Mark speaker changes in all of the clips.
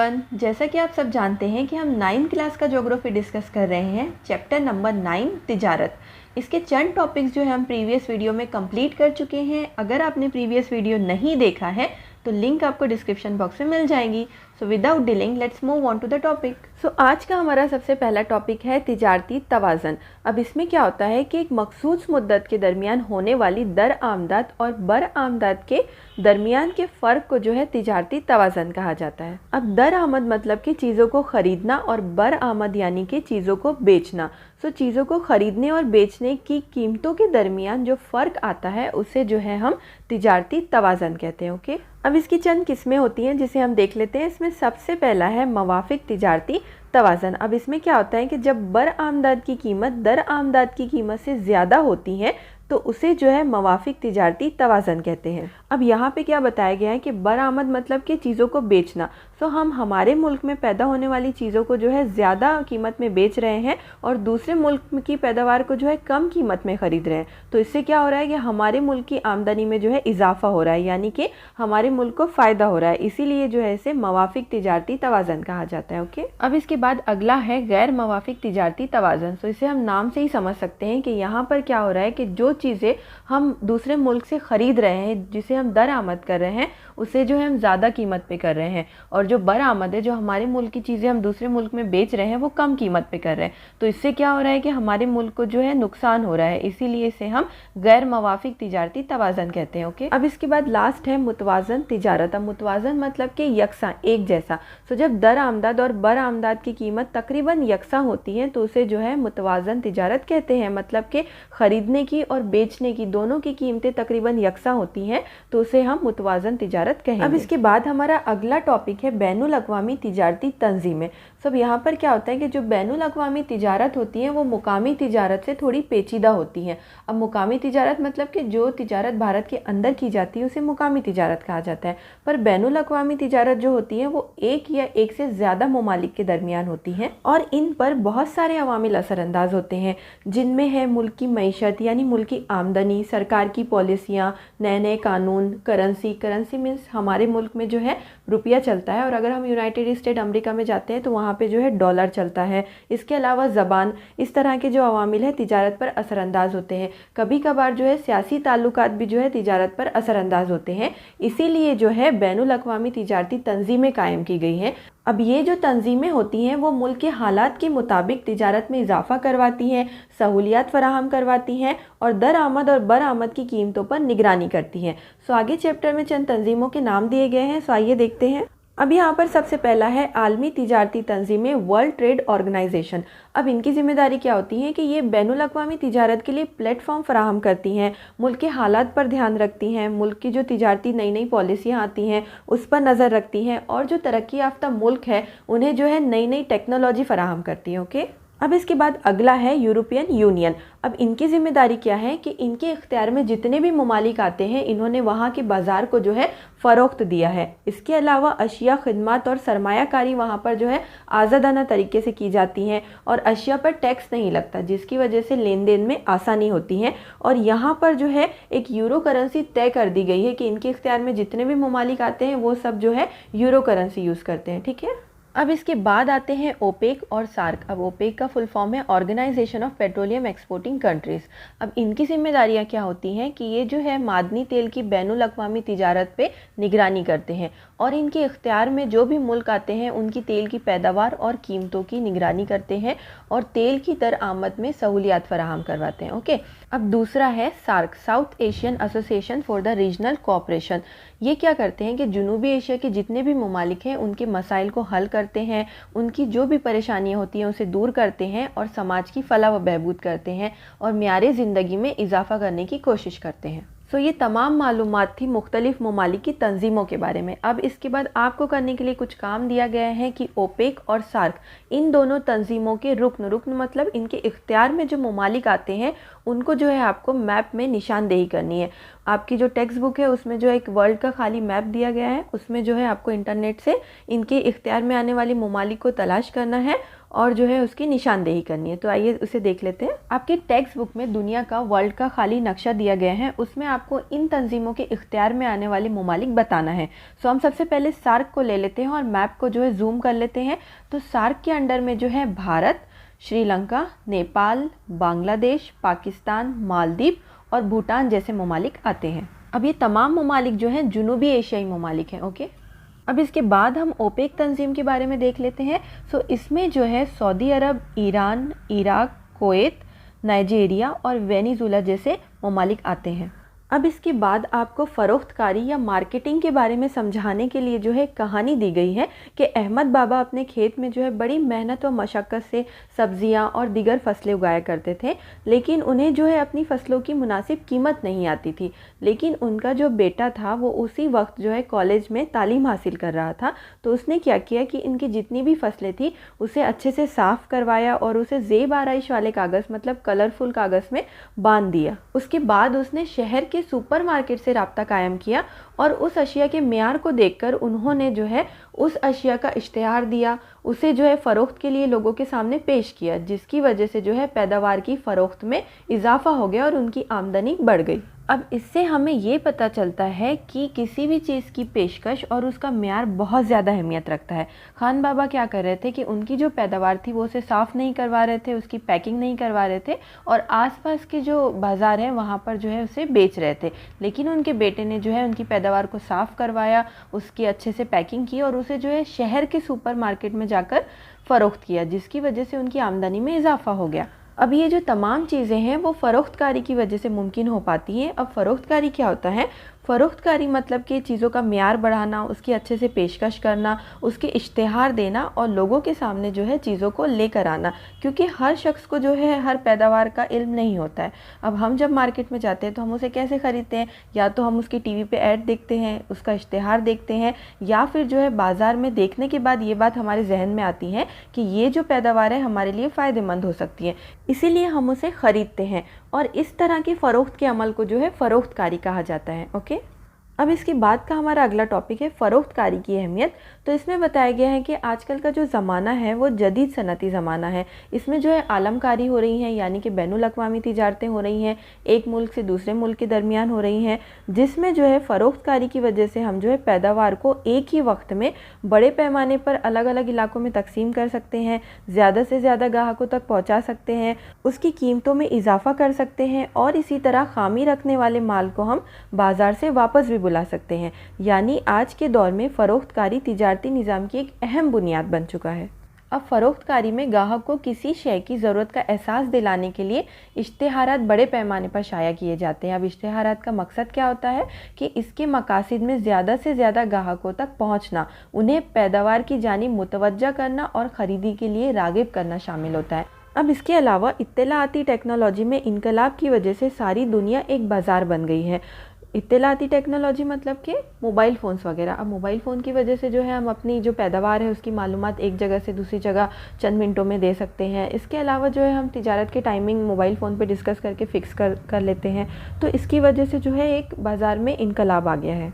Speaker 1: Everyone, जैसा कि आप सब जानते हैं कि हम 9th क्लास का ज्योग्राफी डिस्कस कर रहे हैं, चैप्टर नंबर 9 तिजारत। इसके चंद टॉपिक्स जो है हम प्रीवियस वीडियो में कंप्लीट कर चुके हैं। अगर आपने प्रीवियस वीडियो नहीं देखा है तो लिंक आपको डिस्क्रिप्शन बॉक्स में मिल जाएगी। So without delaying let's move on to the topic. So आज का हमारा सबसे पहला टॉपिक है तिजारती तवाज़न। अब इसमें क्या होता है कि एक मखसूस मुद्दत के दरमियान होने वाली दर आमदाद और बर आमदाद के दरमियान के फ़र्क को जो है तिजारती तवाज़न कहा जाता है। अब दर आमद मतलब कि चीज़ों को ख़रीदना और बर आमद यानी कि चीज़ों को बेचना। सो चीज़ों को ख़रीदने और बेचने की कीमतों के दरमियान जो फ़र्क आता है उसे जो है हम तिजारती तवाज़न कहते हैं। ओके, अब इसकी चंद किस्में होती हैं जिसे हम देख लेते हैं। इसमें सबसे पहला है मवाफिक तिजारती तवाज़न। अब इसमें क्या होता है कि जब बर आमदाद की कीमत दर आमदाद की कीमत से ज़्यादा होती है तो उसे जो है मवाफिक तिजारती तवाज़न कहते हैं। अब यहाँ पे क्या बताया गया है कि बरामद मतलब कि चीज़ों को बेचना। सो हम हमारे मुल्क में पैदा होने वाली चीज़ों को जो है ज़्यादा कीमत में बेच रहे हैं और दूसरे मुल्क की पैदावार को जो है कम कीमत में ख़रीद रहे हैं। तो इससे क्या हो रहा है कि हमारे मुल्क की आमदनी में जो है इजाफा हो रहा है, यानी कि हमारे मुल्क को फ़ायदा हो रहा है। इसीलिए जो है इसे मवाफिक तिजारती तवाज़न कहा जाता है। ओके, अब इसके बाद अगला है गैर मवाफिक तिजारती तवाज़न। सो इसे हम नाम से ही समझ सकते हैं कि यहाँ पर क्या हो रहा है कि जो चीज़ें हम दूसरे मुल्क से ख़रीद रहे हैं, जिसे हम दर आमद कर रहे हैं, उसे जो है हम ज़्यादा कीमत पे कर रहे हैं, और जो बर आमद है, जो हमारे मुल्क की चीज़ें हम दूसरे मुल्क में बेच रहे हैं, वो कम कीमत पे कर रहे हैं। तो इससे क्या हो रहा है कि हमारे मुल्क को जो है नुकसान हो रहा है। इसीलिए इसे हम गैर मवाफिक तिजारती तवाज़न कहते हैं। ओके, अब इसके बाद लास्ट है मुतवाज़न तिजारत। अब मुतवाज़न मतलब कि यकसा, एक जैसा। तो जब दर आमदाद और बर आमदाद की कीमत तकरीबन यकसा होती है तो उसे जो है मुतवाज़न तिजारत कहते हैं। मतलब कि ख़रीदने की और बेचने की दोनों की कीमतें तकरीबन यकसा होती हैं तो उसे हम मुतवाज़न तिजारत कहेंगे। अब इसके बाद हमारा अगला टॉपिक है बैनुल अक़वामी तिजारती तंजीमें। सब यहाँ पर क्या होता है कि जो बैनुल अक़वामी तिजारत होती है वो मुकामी तिजारत से थोड़ी पेचीदा होती हैं। अब मुकामी तिजारत मतलब कि जो तिजारत भारत के अंदर की जाती है उसे मुकामी तिजारत कहा जाता है, पर बैनुल अक़वामी तिजारत जो होती है वो एक या एक से ज़्यादा ममालिक के दरमियान होती हैं और इन पर बहुत सारे अवामिल असरअंदाज होते हैं, जिनमें है मुल्क की मईशत यानी मुल्क की आमदनी, सरकार की पॉलिसियाँ, नए नए कानून, करेंसी मीन्स हमारे मुल्क में जो है रुपया चलता है और अगर हम यूनाइटेड स्टेट अमेरिका में जाते हैं तो वहाँ पे जो है डॉलर चलता है। इसके अलावा ज़बान, इस तरह के जो अवामिल है तिजारत पर असरअंदाज होते हैं। कभी कभार जो है सियासी ताल्लुकात भी जो है तिजारत पर असरअंदाज होते हैं। इसीलिए जो है बैनुल अक़वामी तिजारती तंजीमें कायम की गई हैं। अब ये जो तंजीमें होती हैं वो मुल्क के हालात के मुताबिक तिजारत में इजाफा करवाती हैं, सहूलियात फराहम करवाती हैं और दर आमद और बर आमद की कीमतों पर निगरानी करती हैं। सो आगे चैप्टर में चंद तंजीमों के नाम दिए गए हैं। सो आइए देखते हैं। अब यहाँ पर सबसे पहला है आलमी तिजारती तंजीमें, वर्ल्ड ट्रेड ऑर्गेनाइजेशन। अब इनकी जिम्मेदारी क्या होती है कि ये बैनुल अक़वामी तिजारत के लिए प्लेटफॉर्म फराहम करती हैं, मुल्क के हालात पर ध्यान रखती हैं, मुल्क की जो तिजारती नई नई पॉलिसियाँ आती हैं उस पर नज़र रखती हैं और जो तरक्की याफ्ता मुल्क है उन्हें जो है नई नई टेक्नोलॉजी फराहम करती है। ओके, अब इसके बाद अगला है यूरोपियन यूनियन। अब इनकी ज़िम्मेदारी क्या है कि इनके इख्तियार में जितने भी ममालिक आते हैं इन्होंने वहाँ के बाज़ार को जो है फ़रोख्त दिया है। इसके अलावा अशिया, खिदमत और सरमायाकारी वहाँ पर जो है आज़ादाना तरीके से की जाती हैं और अशिया पर टैक्स नहीं लगता, जिसकी वजह से लेन देन में आसानी होती है। और यहाँ पर जो है एक यूरो करेंसी तय कर दी गई है कि इनके इख्तियार में जितने भी ममालिक आते हैं वो सब जो है यूरो करेंसी यूज़ करते हैं। ठीक है, अब इसके बाद आते हैं ओपेक और सार्क। अब ओपेक का फुल फॉर्म है organisation of petroleum exporting countries. अब इनकी जिम्मेदारियां क्या होती हैं कि ये जो है मादनी तेल की बैनुल अक़वामी तिजारत पे निगरानी करते हैं और इनके इख्तियार में जो भी मुल्क आते हैं उनकी तेल की पैदावार और कीमतों की निगरानी करते हैं और तेल की दर आमद में सहूलियात फराहम करवाते हैं। ओके, अब दूसरा है SAARC, South Asian Association for the regional cooperation. ये क्या करते हैं कि जनूबी एशिया के जितने भी ममालिक हैं उनके मसाइल को हल करते हैं, उनकी जो भी परेशानियां होती हैं उसे दूर करते हैं और समाज की फलाह व बहबूद करते हैं और मियारे ज़िंदगी में इजाफा करने की कोशिश करते हैं। सो ये तमाम मालूमात थी मुख्तलिफ ममालिक की तंजीमों के बारे में। अब इसके बाद आपको करने के लिए कुछ काम दिया गया है कि ओपेक और सार्क इन दोनों तंजीमों के रुकन मतलब इनके इख्तियार में जो ममालिक आते हैं उनको जो है आपको मैप में निशानदेही करनी है। आपकी जो टेक्स्ट बुक है उसमें जो एक वर्ल्ड का खाली मैप दिया गया है, उसमें जो है आपको इंटरनेट से इनके इख्तियार में आने वाली ममालिक को तलाश करना है और जो है उसकी निशानदेही करनी है। तो आइए उसे देख लेते हैं। आपके टेक्स्ट बुक में दुनिया का वर्ल्ड का खाली नक्शा दिया गया है, उसमें आपको इन तंजीमों के इख्तियार में आने वाले ममालिक बताना है। सो हम सबसे पहले सार्क को ले लेते हैं और मैप को जो है जूम कर लेते हैं। तो सार्क के अंडर में जो है भारत, श्रीलंका, नेपाल, बांग्लादेश, पाकिस्तान, मालदीव और भूटान जैसे ममालिक आते हैं। अब ये तमाम ममालिक जो हैं जुनूबी एशियाई ममालिक हैं। ओके, अब इसके बाद हम ओपेक तंजीम के बारे में देख लेते हैं। सो इसमें जो है सऊदी अरब, ईरान, इराक, कुवैत, नाइजीरिया और वेनेजुएला जैसे ममालिक आते हैं। अब इसके बाद आपको फ़रोख्तकारी या मार्केटिंग के बारे में समझाने के लिए जो है कहानी दी गई है कि अहमद बाबा अपने खेत में जो है बड़ी मेहनत व मशक्क़त से सब्जियां और दीगर फसलें उगाया करते थे, लेकिन उन्हें जो है अपनी फसलों की मुनासिब कीमत नहीं आती थी। लेकिन उनका जो बेटा था वो उसी वक्त जो है कॉलेज में तालीम हासिल कर रहा था। तो उसने क्या किया कि इनकी जितनी भी फसलें थी उसे अच्छे से साफ़ करवाया और उसे ज़ेब आराइश वाले कागज़, मतलब कलरफुल कागज़ में बांध दिया। उसके बाद उसने शहर के सुपरमार्केट से राब्ता कायम किया और उस अशिया के मेयार को देखकर उन्होंने जो है उस अशिया का इश्तिहार दिया, उसे जो है फ़रोख्त के लिए लोगों के सामने पेश किया, जिसकी वजह से जो है पैदावार की फ़रोख्त में इजाफा हो गया और उनकी आमदनी बढ़ गई। अब इससे हमें ये पता चलता है कि किसी भी चीज़ की पेशकश और उसका मेयार बहुत ज़्यादा अहमियत रखता है। खान बाबा क्या कर रहे थे कि उनकी जो पैदावार थी वो उसे साफ़ नहीं करवा रहे थे, उसकी पैकिंग नहीं करवा रहे थे और आसपास के जो बाज़ार हैं वहाँ पर जो है उसे बेच रहे थे। लेकिन उनके बेटे ने जो है उनकी पैदावार को साफ़ करवाया, उसकी अच्छे से पैकिंग की और उसे जो है शहर के सुपरमार्केट में जाकर फ़रोख्त किया, जिसकी वजह से उनकी आमदनी में इजाफा हो गया। अब ये जो तमाम चीज़ें हैं वो फ़रोख्तकारी की वजह से मुमकिन हो पाती हैं। अब फ़रोख्तकारी क्या होता है? फ़रोख्तकारी मतलब कि चीज़ों का मेयार बढ़ाना, उसकी अच्छे से पेशकश करना, उसके इश्तिहार देना और लोगों के सामने जो है चीज़ों को लेकर आना, क्योंकि हर शख्स को जो है हर पैदावार का इल्म नहीं होता है। अब हम जब मार्केट में जाते हैं तो हम उसे कैसे ख़रीदते हैं? या तो हम उसकी टीवी पे ऐड देखते हैं, उसका इश्तिहार देखते हैं, या फिर जो है बाज़ार में देखने के बाद ये बात हमारे जहन में आती है कि ये जो पैदावार है हमारे लिए फ़ायदेमंद हो सकती है, इसीलिए हम उसे ख़रीदते हैं और इस तरह की फ़रोख्त के अमल को जो है फ़रोख्तकारी कहा जाता है। ओके, अब इसके बाद का हमारा अगला टॉपिक है फ़रोख्तकारी की अहमियत। तो इसमें बताया गया है कि आजकल का जो ज़माना है वो जदीद सनती ज़माना है। इसमें जो है आलमकारी हो रही हैं, यानी कि बैनुल अक़वामी तिजारतें हो रही हैं, एक मुल्क से दूसरे मुल्क के दरमियान हो रही हैं, जिसमें जो है फ़रोख्तकारी की वजह से हम जो है पैदावार को एक ही वक्त में बड़े पैमाने पर अलग अलग इलाकों में तकसीम कर सकते हैं, ज़्यादा से ज़्यादा ग्राहकों तक पहुँचा सकते हैं, उसकी कीमतों में इजाफा कर सकते हैं और इसी तरह खामी रखने वाले माल को हम बाज़ार से वापस भी बुला सकते हैं। यानी आज के दौर में फ़रोख्तकारी तिजारती निज़ाम की एक अहम बुनियाद बन चुका है। अब फ़रोख्तकारी में ग्राहक को किसी शय की ज़रूरत का एहसास दिलाने के लिए इश्तिहारात बड़े पैमाने पर शाया किए जाते हैं। अब इश्तिहारात का मकसद क्या होता है कि इसके मकासद में ज़्यादा से ज़्यादा ग्राहकों तक पहुँचना, उन्हें पैदावार की जानिब मुतवज्जा करना और ख़रीदी के लिए राग़िब करना शामिल होता है। अब इसके अलावा इत्तलाती टेक्नोलॉजी में इनकलाब की वजह से सारी दुनिया एक बाज़ार बन गई है। इत्तलाती टेक्नोलॉजी मतलब कि मोबाइल फ़ोन्स वगैरह। अब मोबाइल फ़ोन की वजह से जो है हम अपनी जो पैदावार है उसकी मालूमात एक जगह से दूसरी जगह चंद मिनटों में दे सकते हैं। इसके अलावा जो है हम तिजारत के टाइमिंग मोबाइल फ़ोन पे डिस्कस करके फ़िक्स कर लेते हैं। तो इसकी वजह से जो है एक बाज़ार में इनकलाब आ गया है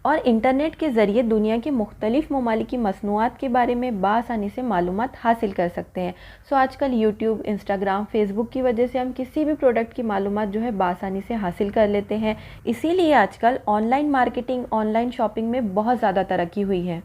Speaker 1: और इंटरनेट के ज़रिए दुनिया के मुख्तलिफ़ ममालिक की मसनूआत के बारे में बासानी से मालूमात हासिल कर सकते हैं। सो आजकल यूट्यूब, इंस्टाग्राम, फेसबुक की वजह से हम किसी भी प्रोडक्ट की मालूमात जो है बासानी से हासिल कर लेते हैं। इसीलिए आजकल ऑनलाइन मार्केटिंग, ऑनलाइन शॉपिंग में बहुत ज़्यादा तरक्की हुई है।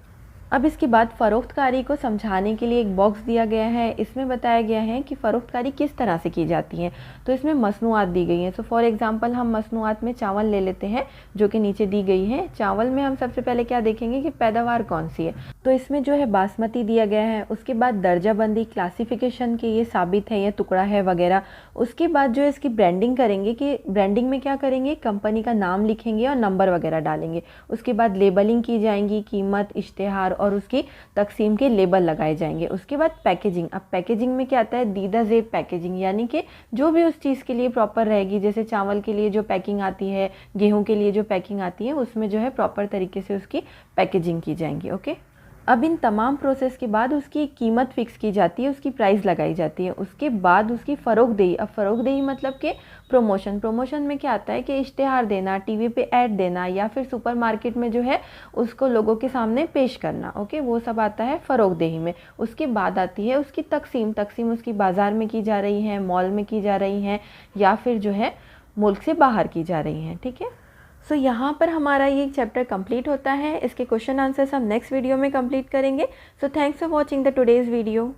Speaker 1: अब इसके बाद फ़रोख्तकारी को समझाने के लिए एक बॉक्स दिया गया है। इसमें बताया गया है कि फ़रोख्तकारी किस तरह से की जाती है। तो इसमें मसनूआत दी गई हैं। सो फॉर एग्ज़ाम्पल हम मसनूआत में चावल ले लेते हैं जो कि नीचे दी गई है। चावल में हम सबसे पहले क्या देखेंगे कि पैदावार कौन सी है। तो इसमें जो है बासमती दिया गया है। उसके बाद दर्जाबंदी, क्लासिफिकेशन के ये साबित है, ये टुकड़ा है वगैरह। उसके बाद जो है इसकी ब्रांडिंग करेंगे कि ब्रांडिंग में क्या करेंगे, कंपनी का नाम लिखेंगे और नंबर वगैरह डालेंगे। उसके बाद लेबलिंग की जाएंगी, कीमत, इश्तिहार और उसकी तकसीम के लेबल लगाए जाएंगे। उसके बाद पैकेजिंग। अब पैकेजिंग में क्या आता है, दीदा ज़ेब पैकेजिंग, यानी कि जो भी उस चीज़ के लिए प्रॉपर रहेगी। जैसे चावल के लिए जो पैकिंग आती है, गेहूं के लिए जो पैकिंग आती है, उसमें जो है प्रॉपर तरीके से उसकी पैकेजिंग की जाएंगी। ओके, अब इन तमाम प्रोसेस के बाद उसकी कीमत फ़िक्स की जाती है, उसकी प्राइस लगाई जाती है। उसके बाद उसकी फ़रोगदेही, अब फ़रोगदेही मतलब कि प्रमोशन में क्या आता है कि इश्तिहार देना, टीवी पे ऐड देना या फिर सुपरमार्केट में जो है उसको लोगों के सामने पेश करना। ओके, वो सब आता है फ़रोगदेही में। उसके बाद आती है उसकी तकसीम उसकी बाज़ार में की जा रही है, मॉल में की जा रही हैं या फिर जो है मुल्क से बाहर की जा रही हैं। ठीक है, सो यहाँ पर हमारा ये चैप्टर कंप्लीट होता है। इसके क्वेश्चन आंसर्स हम नेक्स्ट वीडियो में कंप्लीट करेंगे। So thanks for watching the today's video.